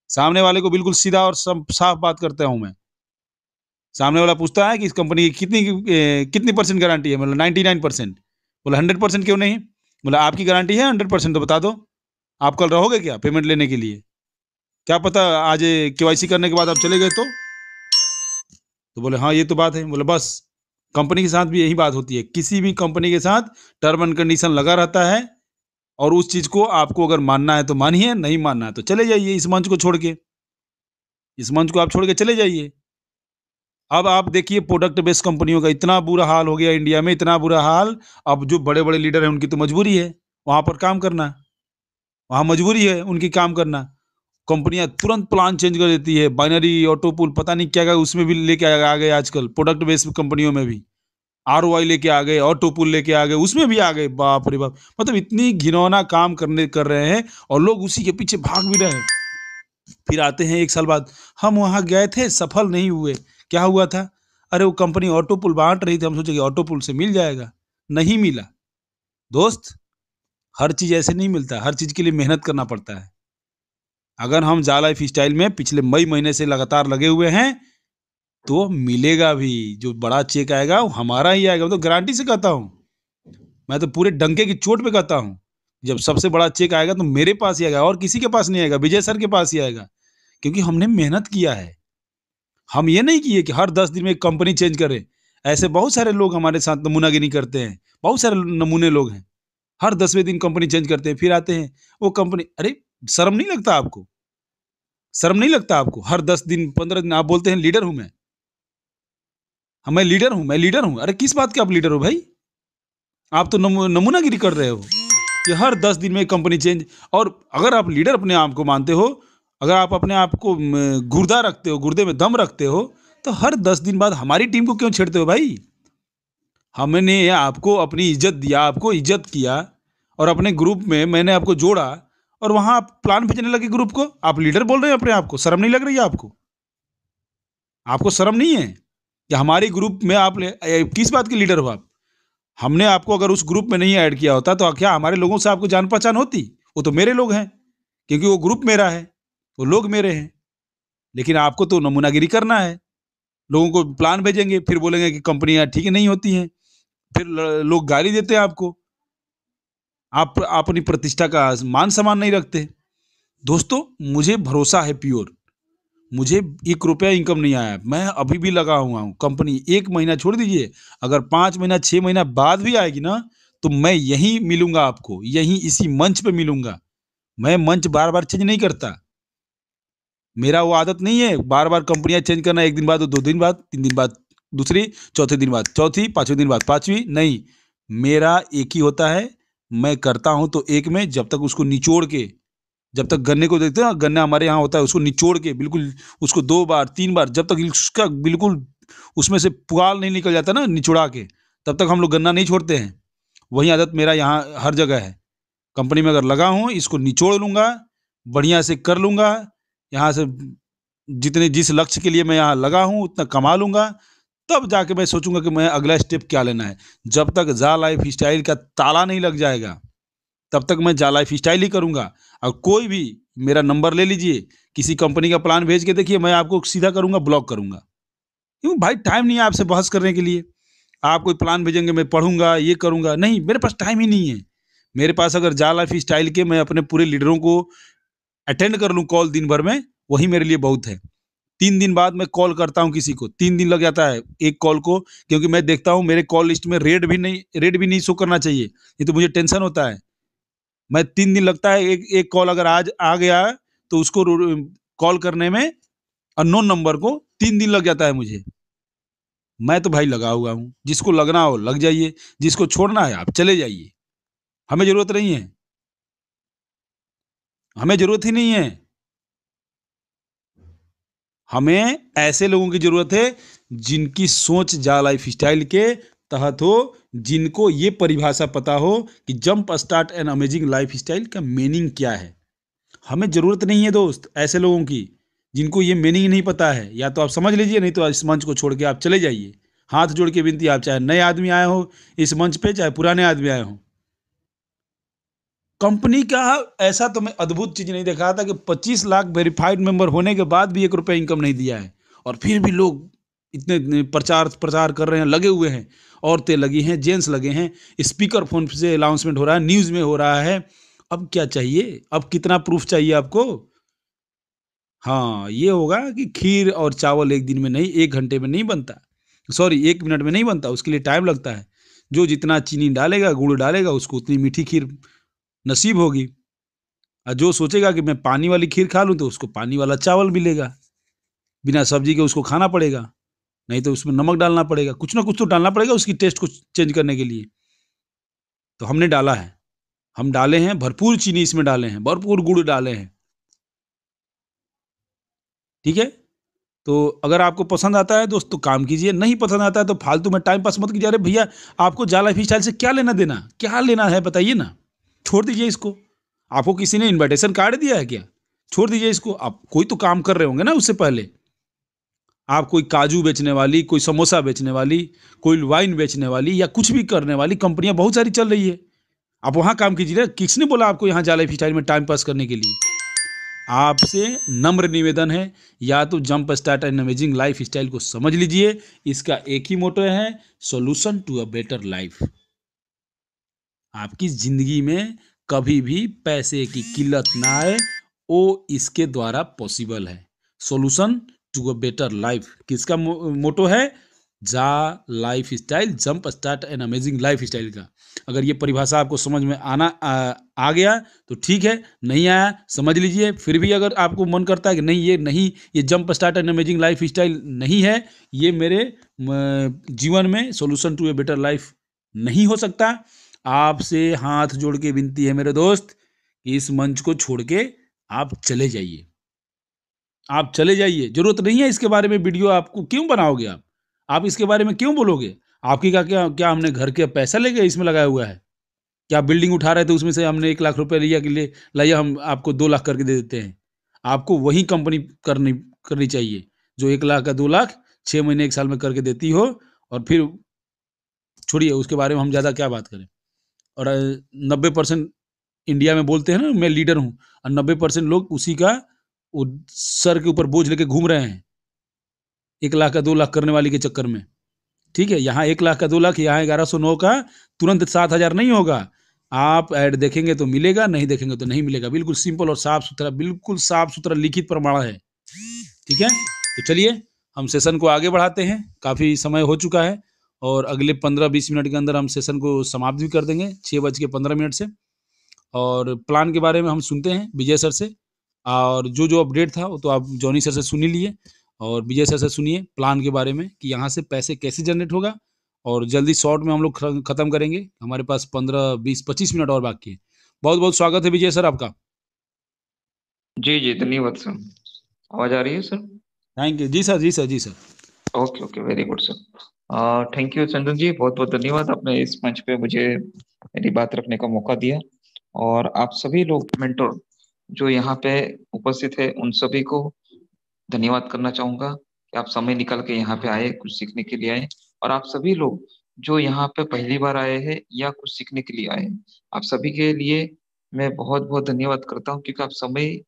सामने वाले को बिल्कुल सीधा और साफ बात करता हूं मैं। सामने वाला पूछता है कि इस कंपनी की कितनी % गारंटी है? मतलब 99%। बोला 100% क्यों नहीं? बोला आपकी गारंटी है 100%, तो बता दो आप कल रहोगे क्या पेमेंट लेने के लिए? क्या पता आज केवाईसी करने के बाद आप चले गए तो बोले हाँ ये तो बात है। बोले बस कंपनी के साथ भी यही बात होती है। किसी भी कंपनी के साथ टर्म एंड कंडीशन लगा रहता है, और उस चीज को आपको अगर मानना है तो मानिए, नहीं मानना है तो चले जाइए। इस मंच को छोड़ के, इस मंच को आप छोड़ के चले जाइए। अब आप देखिए प्रोडक्ट बेस्ड कंपनियों का इतना बुरा हाल हो गया इंडिया में, इतना बुरा हाल। अब जो बड़े बड़े लीडर हैं उनकी तो मजबूरी है वहां पर काम करना, वहां मजबूरी है उनकी काम करना। कंपनियां तुरंत प्लान चेंज कर देती है, बाइनरी, ऑटो पुल, पता नहीं क्या क्या उसमें भी लेके आ गए आजकल, प्रोडक्ट बेस्ड कंपनियों में भी। ROI लेके आ गए, ऑटोपुल लेके आ गए, उसमें भी आ गए, बाप रे बाप। मतलब इतनी घिनौना काम कर रहे हैं और लोग उसी के पीछे भाग भी रहे हैं। फिर आते हैं 1 साल बाद, हम वहाँ गए थे, सफल नहीं हुए। क्या हुआ था? अरे वो कंपनी ऑटोपुल बाँट रही थी, हम सोचे कि ऑटोपुल से मिल जाएगा, नहीं मिला। दोस्त, हर चीज़ ऐसे नहीं मिलता, हर चीज़ के लिए मेहनत करना पड़ता है। अगर हम जा लाइफ स्टाइल में पिछले मई महीने से लगातार लगे हुए हैं, तो मिलेगा भी। जो बड़ा चेक आएगा वो हमारा ही आएगा, मैं तो गारंटी से कहता हूँ। मैं तो पूरे डंके की चोट पे कहता हूँ, जब सबसे बड़ा चेक आएगा तो मेरे पास ही आएगा और किसी के पास नहीं आएगा, विजय सर के पास ही आएगा, क्योंकि हमने मेहनत किया है। हम ये नहीं किए कि हर 10 दिन में एक कंपनी चेंज करें। ऐसे बहुत सारे लोग हमारे साथ नमूनागिरी करते हैं, बहुत सारे नमूने लोग हैं। हर 10वें दिन कंपनी चेंज करते हैं, फिर आते हैं वो कंपनी। अरे शर्म नहीं लगता आपको? शर्म नहीं लगता आपको? हर 10 दिन 15 दिन आप बोलते हैं लीडर हूं मैं। हाँ, मैं लीडर हूं, मैं लीडर हूं। अरे किस बात के आप लीडर हो भाई? आप तो नमूनागिरी कर रहे हो कि हर 10 दिन में कंपनी चेंज। और अगर आप लीडर अपने आप को मानते हो, अगर आप अपने आप को गुर्दा रखते हो, गुर्दे में दम रखते हो, तो हर 10 दिन बाद हमारी टीम को क्यों छेड़ते हो भाई? हमने आपको अपनी इज्जत दिया, आपको इज्जत किया और अपने ग्रुप में मैंने आपको जोड़ा और वहां आप प्लान भेजने लगे ग्रुप को। आप लीडर बोल रहे हैं अपने आप को? शर्म नहीं लग रही है आपको? आपको शर्म नहीं है कि हमारे ग्रुप में आप किस बात के लीडर हो आप? हमने आपको अगर उस ग्रुप में नहीं ऐड किया होता तो क्या हमारे लोगों से आपको जान पहचान होती? वो तो मेरे लोग हैं, क्योंकि वो ग्रुप मेरा है, वो लोग मेरे हैं। लेकिन आपको तो नमूनागिरी करना है, लोगों को प्लान भेजेंगे, फिर बोलेंगे कि कंपनियां ठीक नहीं होती हैं, फिर लोग गाली देते हैं आपको, आप अपनी प्रतिष्ठा का मान सम्मान नहीं रखते। दोस्तों, मुझे भरोसा है प्योर, मुझे 1 रुपया इनकम नहीं आया, मैं अभी भी लगा हुआ हूँ। कंपनी 1 महीना छोड़ दीजिए, अगर 5 महीना 6 महीना बाद भी आएगी ना, तो मैं यहीं मिलूंगा आपको, यहीं इसी मंच पे मिलूंगा। मैं मंच बार बार चेंज नहीं करता, मेरा वो आदत नहीं है बार बार कंपनियां चेंज करना। 1 दिन बाद, 2 दिन बाद, 3 दिन बाद दूसरी, चौथे दिन बाद चौथी, 5वें दिन बाद 5वीं नहीं। मेरा एक ही होता है, मैं करता हूं तो एक में, जब तक उसको निचोड़ के, जब तक गन्ने को देखते हो ना, गन्ना हमारे यहाँ होता है, उसको निचोड़ के बिल्कुल, उसको 2 बार 3 बार, जब तक उसका बिल्कुल उसमें से पुआल नहीं निकल जाता ना निचोड़ा के, तब तक हम लोग गन्ना नहीं छोड़ते हैं। वही आदत मेरा यहाँ हर जगह है। कंपनी में अगर लगा हूँ, इसको निचोड़ लूंगा, बढ़िया से कर लूंगा, यहाँ से जितने जिस लक्ष्य के लिए मैं यहाँ लगा हूँ उतना कमा लूंगा, तब जाके मैं सोचूंगा कि मैं अगला स्टेप क्या लेना है। जब तक जा लाइफ स्टाइल का ताला नहीं लग जाएगा, तब तक मैं जा लाइफ स्टाइल ही करूंगा। और कोई भी मेरा नंबर ले लीजिए, किसी कंपनी का प्लान भेज के देखिए, मैं आपको सीधा करूंगा, ब्लॉक करूंगा। क्यों भाई? टाइम नहीं है आपसे बहस करने के लिए। आप कोई प्लान भेजेंगे, मैं पढ़ूंगा, ये करूंगा, नहीं, मेरे पास टाइम ही नहीं है। मेरे पास अगर जा लाइफ स्टाइल के मैं अपने पूरे लीडरों को अटेंड कर लूँ कॉल दिन भर में, वही मेरे लिए बहुत है। 3 दिन बाद मैं कॉल करता हूँ किसी को, 3 दिन लग जाता है एक कॉल को, क्योंकि मैं देखता हूँ मेरे कॉल लिस्ट में रेड भी नहीं शो करना चाहिए, ये तो मुझे टेंशन होता है। मैं 3 दिन लगता है, एक कॉल अगर आज आ गया तो उसको कॉल करने में, अननोन नंबर को 3 दिन लग जाता है मुझे। मैं तो भाई लगा हुआ हूँ, जिसको लगना हो लग जाइए, जिसको छोड़ना है आप चले जाइए, हमें जरूरत नहीं है, हमें जरूरत ही नहीं है। हमें ऐसे लोगों की जरूरत है जिनकी सोच जा लाइफ स्टाइल के तहत हो, जिनको ये परिभाषा पता हो कि jump start an amazing life style का मीनिंग क्या है। हमें जरूरत नहीं है दोस्त ऐसे लोगों की, जिनको ये मीनिंग नहीं पता है। या तो आप समझ लीजिए, नहीं तो इस मंच को छोड़ के आप चले जाइए। हाथ जोड़ के विनती, आप चाहे नए आदमी आए हो इस मंच पे, चाहे पुराने आदमी आए हो। कंपनी का ऐसा तो मैं अद्भुत चीज नहीं देखा था कि 25 लाख वेरीफाइड मेंबर होने के बाद भी 1 रुपया इनकम नहीं दिया है, और फिर भी लोग इतने प्रचार कर रहे हैं, लगे हुए हैं। औरतें लगी हैं, जेंट्स लगे हैं, स्पीकर फोन से अनाउंसमेंट हो रहा है, न्यूज में हो रहा है। अब क्या चाहिए? अब कितना प्रूफ चाहिए आपको? हाँ, ये होगा कि खीर और चावल एक दिन में नहीं, 1 घंटे में नहीं बनता, सॉरी 1 मिनट में नहीं बनता, उसके लिए टाइम लगता है। जो जितना चीनी डालेगा, गुड़ डालेगा, उसको उतनी मीठी खीर नसीब होगी। और जो सोचेगा कि मैं पानी वाली खीर खा लूँ, तो उसको पानी वाला चावल मिलेगा, बिना सब्जी के उसको खाना पड़ेगा, नहीं तो उसमें नमक डालना पड़ेगा, कुछ ना कुछ तो डालना पड़ेगा उसकी टेस्ट को चेंज करने के लिए। तो हमने डाला है, हम डाले हैं, भरपूर चीनी इसमें डाले हैं, भरपूर गुड़ डाले हैं, ठीक है। तो अगर आपको पसंद आता है दोस्त तो काम कीजिए, नहीं पसंद आता है तो फालतू में टाइम पास मत कीजिए। अरे भैया, आपको जा लाइफ स्टाइल से क्या लेना देना, क्या लेना है बताइए ना, छोड़ दीजिए इसको। आपको किसी ने इनविटेशन कार्ड दिया है क्या? छोड़ दीजिए इसको। आप कोई तो काम कर रहे होंगे ना उससे पहले। आप कोई काजू बेचने वाली, कोई समोसा बेचने वाली, कोई वाइन बेचने वाली या कुछ भी करने वाली कंपनियां बहुत सारी चल रही है, आप वहां काम कीजिए। किसने बोला आपको यहाँ जा लाइफ स्टाइल में टाइम पास करने के लिए? आपसे नम्र निवेदन है, या तो jump start and amazing life style को समझ लीजिए। इसका एक ही मोटो है, solution to a better life. आपकी जिंदगी में कभी भी पैसे की किल्लत ना आए, वो इसके द्वारा पॉसिबल है। Solution to a better life किसका मोटो है? जा life style, jump start an amazing life style का। अगर ये परिभाषा आपको समझ में आ गया तो ठीक है, नहीं आया समझ लीजिए। फिर भी अगर आपको मन करता है कि नहीं, ये jump start an amazing life style नहीं है, ये मेरे जीवन में solution to a better life नहीं हो सकता, आपसे हाथ जोड़ के विनती है मेरे दोस्त, इस मंच को छोड़ के आप चले जाइए। आप चले जाइए, जरूरत नहीं है इसके बारे में वीडियो। आपको क्यों बनाओगे? आप इसके बारे में क्यों बोलोगे? आपकी क्या हमने घर के पैसा लेके इसमें लगाया हुआ है? क्या बिल्डिंग उठा रहे थे उसमें से हमने 1 लाख रुपए लिया कि ले लाइए हम आपको 2 लाख करके दे देते हैं? आपको वही कंपनी करनी चाहिए जो 1 लाख का 2 लाख 6 महीने 1 साल में करके देती हो। और फिर छोड़िए उसके बारे में हम ज़्यादा क्या बात करें। और 90% इंडिया में बोलते हैं ना मैं लीडर हूँ, और 90% लोग उसी का वो सर के ऊपर बोझ लेके घूम रहे हैं 1 लाख का 2 लाख करने वाली के चक्कर में। ठीक है, यहाँ 1 लाख का 2 लाख, यहाँ 1109 का तुरंत 7,000 नहीं होगा। आप ऐड देखेंगे तो मिलेगा, नहीं देखेंगे तो नहीं मिलेगा। बिल्कुल सिंपल और साफ सुथरा, बिल्कुल साफ सुथरा लिखित प्रमाण है। ठीक है, तो चलिए हम सेशन को आगे बढ़ाते हैं। काफ़ी समय हो चुका है और अगले 15-20 मिनट के अंदर हम सेशन को समाप्त भी कर देंगे 6:15 से। और प्लान के बारे में हम सुनते हैं विजय सर से। और जो अपडेट था वो तो आप जॉनी सर से सुन ही लिए, और विजय सर से सुनिए प्लान के बारे में कि यहाँ से पैसे कैसे जनरेट होगा। और जल्दी शॉर्ट में हम लोग खत्म करेंगे, हमारे पास 15-20-25 मिनट और बाकी है। बहुत बहुत स्वागत है विजय सर आपका। जी जी, धन्यवाद सर। आवाज आ रही है सर? Thank you. जी सर, जी सर, जी sir. Okay okay, very good sir. Thank you Chandan ji, बहुत बहुत धन्यवाद, आपने इस मंच पे मुझे मेरी बात रखने का मौका दिया। और आप सभी लोग मेंटोर जो यहाँ पे उपस्थित है, उन सभी को धन्यवाद करना चाहूंगा कि आप समय निकाल के यहाँ पे आए, कुछ सीखने के लिए आए। और आप सभी लोग जो यहाँ पे पहली बार आए हैं या कुछ सीखने के लिए आए हैं, आप सभी के लिए मैं बहुत बहुत धन्यवाद करता हूँ, क्योंकि आप समय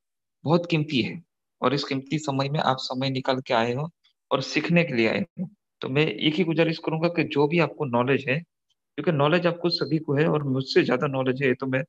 बहुत कीमती है, और इस कीमती समय में आप समय निकाल के आए हो और सीखने के लिए आए हो। तो मैं एक ही गुजारिश करूंगा कि जो भी आपको नॉलेज है, क्योंकि नॉलेज आपको सभी को है और मुझसे ज्यादा नॉलेज है, ये तो मैं